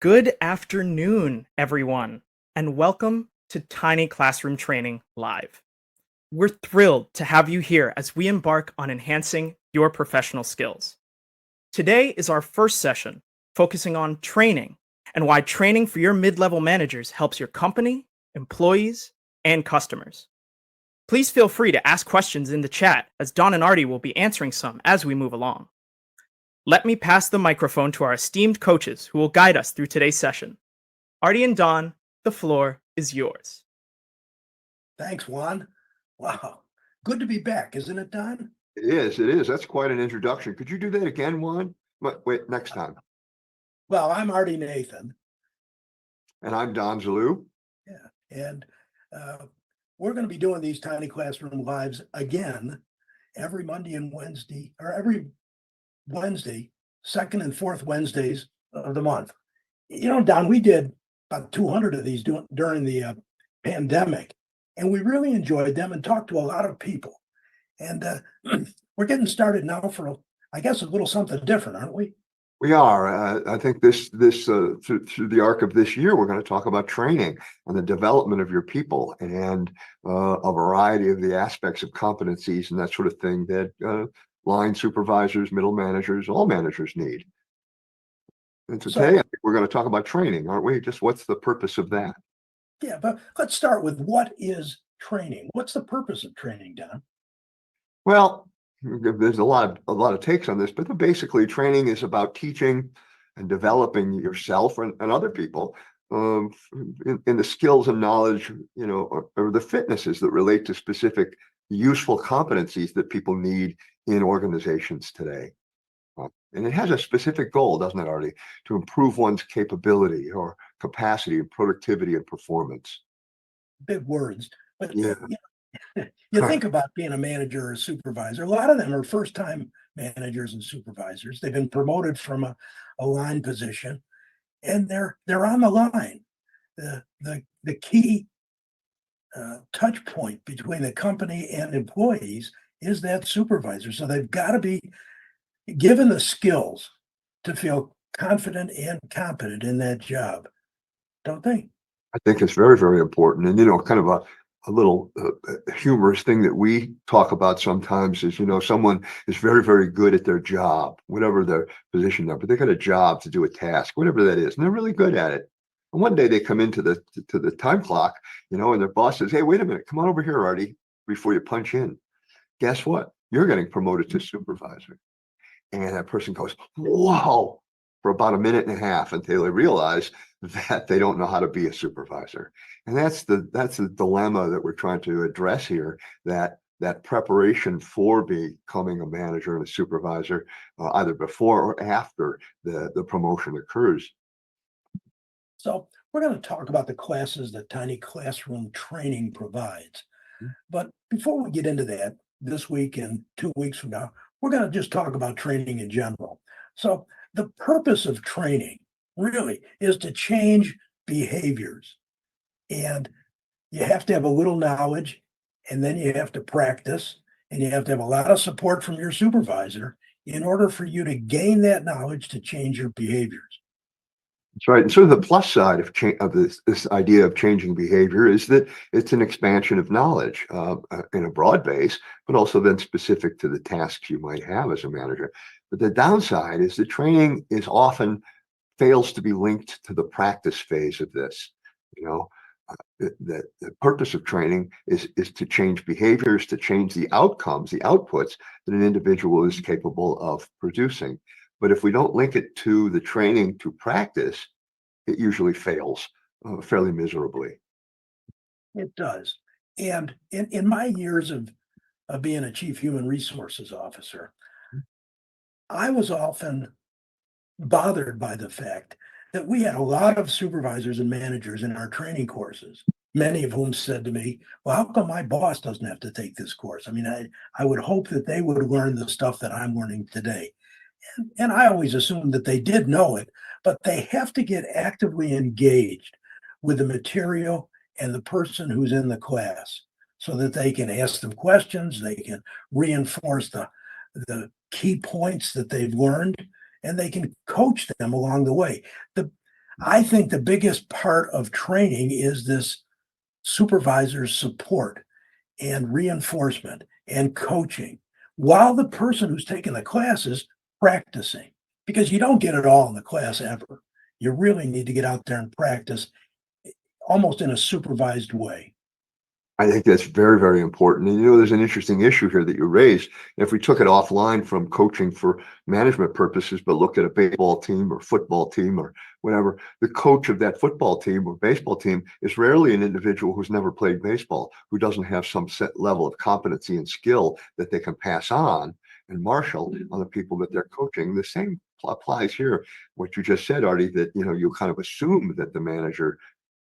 Good afternoon, everyone, and welcome to Tiny Classroom Training Live. We're thrilled to have you here as we embark on enhancing your professional skills. Today is our first session focusing on training and why training for your mid-level managers helps your company, employees, and customers. Please feel free to ask questions in the chat as Don and Artie will be answering some as we move along. Let me pass the microphone to our esteemed coaches who will guide us through today's session. Artie and Don, the floor is yours. Thanks, Juan. Wow. Good to be back, isn't it, Don? It is. That's quite an introduction. Could you do that again, Juan? Wait, next time. Well, I'm Artie Nathan. And I'm Don Zalou. Yeah. And we're going to be doing these Tiny Classroom Lives again every Monday and Wednesday, or every Wednesday, second and fourth Wednesdays of the month. You know, Don, we did about 200 of these during the pandemic, and we really enjoyed them and talked to a lot of people. And we're getting started now for, I guess, a little something different, aren't we? We are. I think through the arc of this year, we're going to talk about training and the development of your people and a variety of the aspects of competencies and that sort of thing that line supervisors, middle managers, all managers need. And today, I think we're going to talk about training, aren't we? Just what's the purpose of that? Yeah, but let's start with what is training? What's the purpose of training, Don? Well, there's a lot of takes on this, but basically training is about teaching and developing yourself and other people in the skills and knowledge, or the fitnesses that relate to specific useful competencies that people need in organizations today. And it has a specific goal, doesn't it, Artie, to improve one's capability or capacity and productivity and performance. Big words, but Yeah. You think about being a manager or a supervisor. A lot of them are first-time managers and supervisors. They've been promoted from a line position, and they're on the line. The key touch point between the company and employees is that supervisor. So they've got to be given the skills to feel confident and competent in that job, don't they? I think it's very, very important. And, kind of a little humorous thing that we talk about sometimes is, someone is very, very good at their job, whatever their position there, but they got a job to do a task, whatever that is, and they're really good at it. And one day they come into the time clock, and their boss says, "Hey, wait a minute, come on over here, Artie, before you punch in. Guess what? You're getting promoted to supervisor." And that person goes, "Whoa," for about a minute and a half until they realize that they don't know how to be a supervisor. And that's the dilemma that we're trying to address here, that preparation for becoming a manager and a supervisor, either before or after the promotion occurs. So we're going to talk about the classes that Tiny Classroom Training provides. But before we get into that, this week and 2 weeks from now, we're going to just talk about training in general. So the purpose of training really is to change behaviors. And you have to have a little knowledge, and then you have to practice, and you have to have a lot of support from your supervisor in order for you to gain that knowledge to change your behaviors. That's right. And sort of the plus side of this idea of changing behavior is that it's an expansion of knowledge in a broad base, but also then specific to the tasks you might have as a manager. But the downside is that training is often fails to be linked to the practice phase of this. The purpose of training is to change behaviors, to change the outcomes, the outputs that an individual is capable of producing. But if we don't link it to the training to practice, it usually fails fairly miserably. It does. And in my years of being a chief human resources officer, I was often bothered by the fact that we had a lot of supervisors and managers in our training courses, many of whom said to me, "Well, how come my boss doesn't have to take this course? I mean, I would hope that they would learn the stuff that I'm learning today." And I always assumed that they did know it, but they have to get actively engaged with the material and the person who's in the class so that they can ask them questions, they can reinforce the key points that they've learned, and they can coach them along the way. I think the biggest part of training is this supervisor's support and reinforcement and coaching while the person who's taking the class is practicing, because you don't get it all in the class ever. You really need to get out there and practice almost in a supervised way. I think that's very, very important. And there's an interesting issue here that you raised. If we took it offline from coaching for management purposes, but looked at a baseball team or football team or whatever, the coach of that football team or baseball team is rarely an individual who's never played baseball, who doesn't have some set level of competency and skill that they can pass on and marshal on the people that they're coaching. The same applies here. What you just said, Artie, that you kind of assume that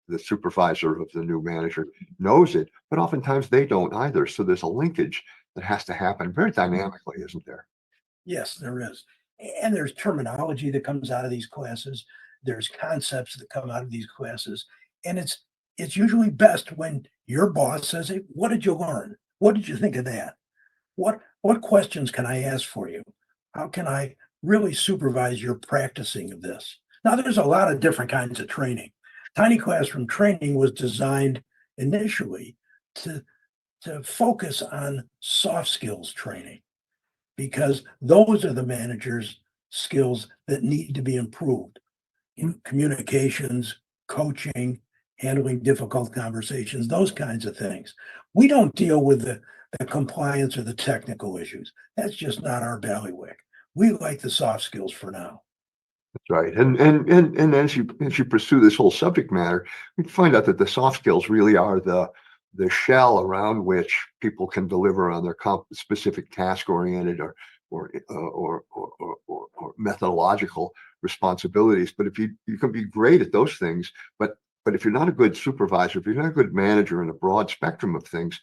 the supervisor of the new manager knows it, but oftentimes they don't either. So there's a linkage that has to happen very dynamically, isn't there? Yes, there is. And there's terminology that comes out of these classes. There's concepts that come out of these classes. And it's usually best when your boss says, "Hey, what did you learn? What did you think of that? What questions can I ask for you? How can I really supervise your practicing of this?" Now, there's a lot of different kinds of training. Tiny classroom training was designed initially to focus on soft skills training, because those are the manager's skills that need to be improved in communications, coaching, handling difficult conversations, those kinds of things. We don't deal with the compliance or the technical issues. That's just not our bailiwick. We like the soft skills for now. That's right. And as you pursue this whole subject matter, we find out that the soft skills really are the shell around which people can deliver on their specific task oriented or methodological responsibilities. But if you can be great at those things, but if you're not a good supervisor, if you're not a good manager in a broad spectrum of things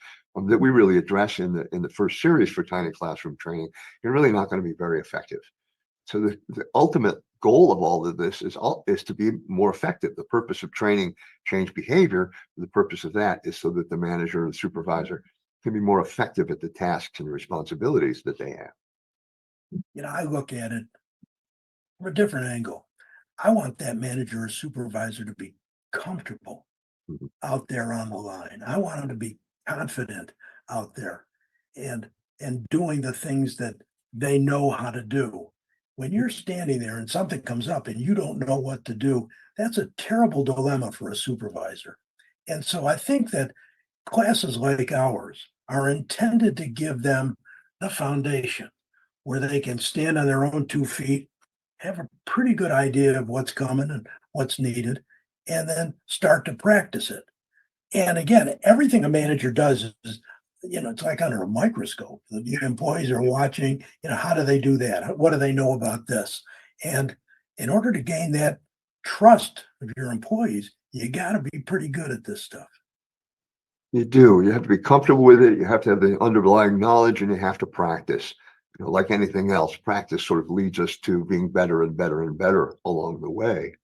that we really address in the first series for Tiny Classroom Training, you're really not going to be very effective. So the ultimate goal of all of this is to be more effective. The purpose of training change behavior, the purpose of that is so that the manager and supervisor can be more effective at the tasks and responsibilities that they have. I look at it from a different angle. I want that manager or supervisor to be comfortable Mhm. out there on the line. I want them to be confident out there and doing the things that they know how to do. When you're standing there and something comes up and you don't know what to do, that's a terrible dilemma for a supervisor. And so I think that classes like ours are intended to give them the foundation where they can stand on their own 2 feet, have a pretty good idea of what's coming and what's needed, and then start to practice it. And again, everything a manager does is, it's like under a microscope. The employees are watching, how do they do that? What do they know about this? And in order to gain that trust of your employees, you got to be pretty good at this stuff. You do. You have to be comfortable with it. You have to have the underlying knowledge, and you have to practice. Like anything else, practice sort of leads us to being better and better and better along the way.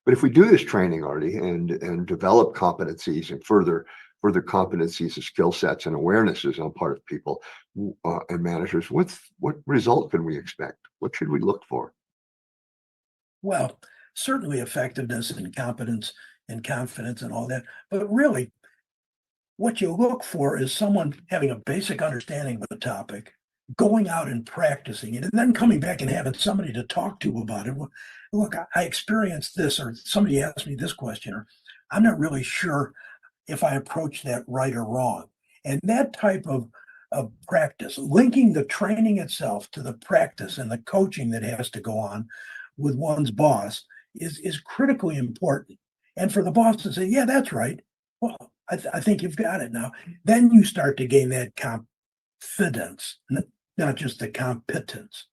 But if we do this training, Artie, and develop competencies and further competencies and skill sets and awarenesses on part of people and managers, what result can we expect? What should we look for? Well, certainly effectiveness and competence and confidence and all that. But really, what you look for is someone having a basic understanding of the topic, going out and practicing it, and then coming back and having somebody to talk to about it. Well, look, I experienced this, or somebody asked me this question, or I'm not really sure if I approach that right or wrong. And that type of practice, linking the training itself to the practice and the coaching that has to go on with one's boss is critically important. And for the boss to say, "Yeah, that's right. Well, I think you've got it now." Then you start to gain that confidence, not just the competence.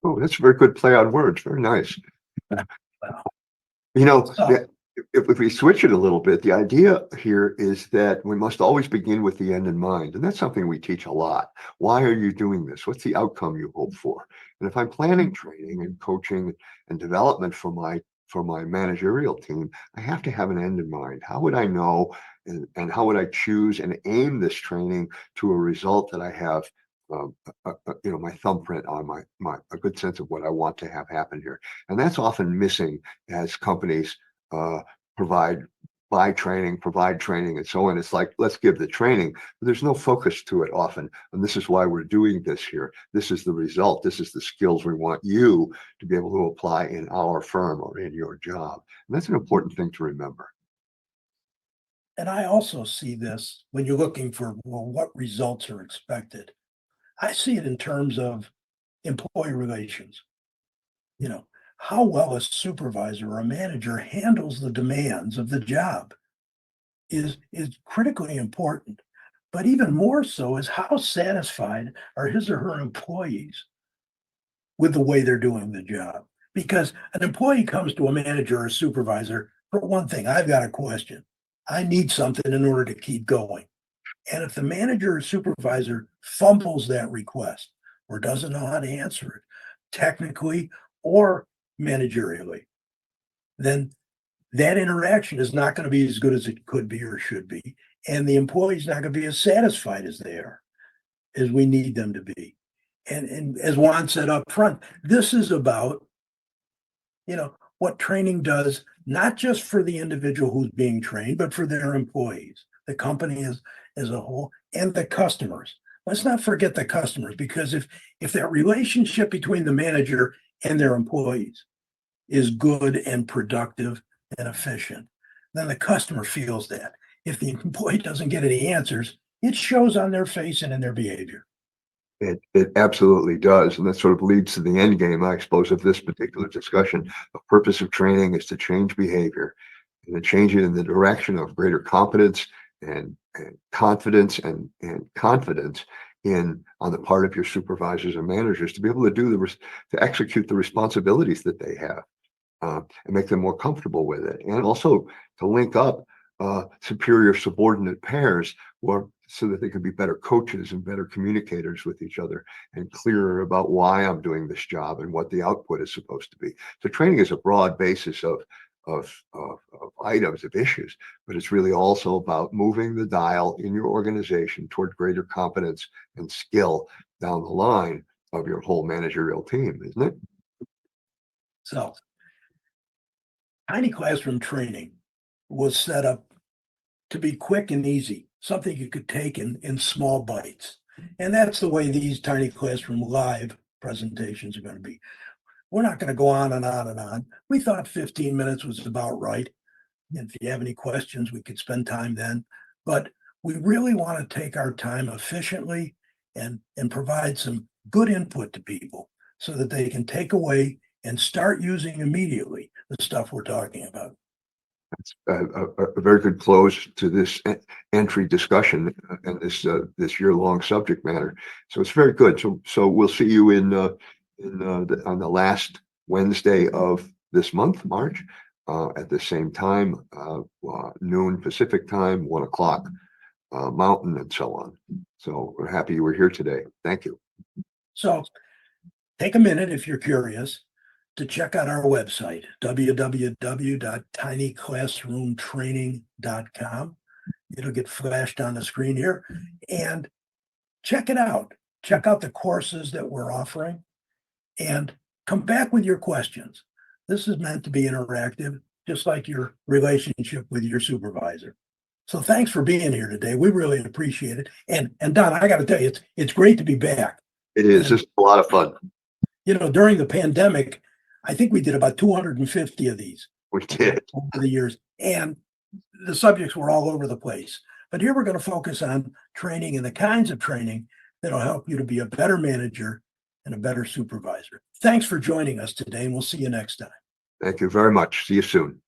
Oh, that's a very good play on words. Very nice. Well, You know, so if we switch it a little bit, the idea here is that we must always begin with the end in mind. And that's something we teach a lot. Why are you doing this? What's the outcome you hope for? And if I'm planning training and coaching and development for my managerial team, I have to have an end in mind. How would I know and how would I choose and aim this training to a result that I have my thumbprint on a good sense of what I want to have happen here. And that's often missing as companies provide training, and so on. It's like, let's give the training, but there's no focus to it often. And this is why we're doing this here. This is the result. This is the skills we want you to be able to apply in our firm or in your job. And that's an important thing to remember. And I also see this when you're looking for, well, what results are expected. I see it in terms of employee relations. How well a supervisor or a manager handles the demands of the job is critically important. But even more so is how satisfied are his or her employees with the way they're doing the job. Because an employee comes to a manager or a supervisor for one thing, I've got a question. I need something in order to keep going. And if the manager or supervisor fumbles that request or doesn't know how to answer it technically or managerially, then that interaction is not going to be as good as it could be or should be. And the employee's not going to be as satisfied as they are, as we need them to be. And as Juan said up front, this is about, what training does, not just for the individual who's being trained, but for their employees, the company as a whole, and the customers. Let's not forget the customers, because if that relationship between the manager and their employees is good and productive and efficient, then the customer feels that. If the employee doesn't get any answers, it shows on their face and in their behavior. It absolutely does. And that sort of leads to the end game, I suppose, of this particular discussion. The purpose of training is to change behavior and to change it in the direction of greater competence and confidence and confidence on the part of your supervisors and managers to be able to to execute the responsibilities that they have and make them more comfortable with it. And also to link up superior subordinate pairs so that they can be better coaches and better communicators with each other and clearer about why I'm doing this job and what the output is supposed to be. So training is a broad basis of items, of issues, but it's really also about moving the dial in your organization toward greater competence and skill down the line of your whole managerial team, isn't it? So, Tiny Classroom training was set up to be quick and easy, something you could take in small bites. And that's the way these Tiny Classroom live presentations are going to be. We're not going to go on and on and on. We thought 15 minutes was about right. And if you have any questions, we could spend time then. But we really want to take our time efficiently and provide some good input to people so that they can take away and start using immediately the stuff we're talking about. That's a very good close to this entry discussion and this year-long subject matter. So it's very good. So we'll see you on the last Wednesday of this month, March, at the same time, noon Pacific time, 1 o'clock Mountain, and so on. So we're happy you were here today. Thank you. So take a minute if you're curious to check out our website, www.tinyclassroomtraining.com. It'll get flashed on the screen here, and check it out. Check out the courses that we're offering and come back with your questions. This is meant to be interactive, just like your relationship with your supervisor. So thanks for being here today. We really appreciate it. And Don, I got to tell you, it's great to be back. It is. It's a lot of fun. During the pandemic, I think we did about 250 of these. We did. Over the years, and the subjects were all over the place. But here we're going to focus on training and the kinds of training that'll help you to be a better manager and a better supervisor. Thanks for joining us today, and we'll see you next time. Thank you very much. See you soon.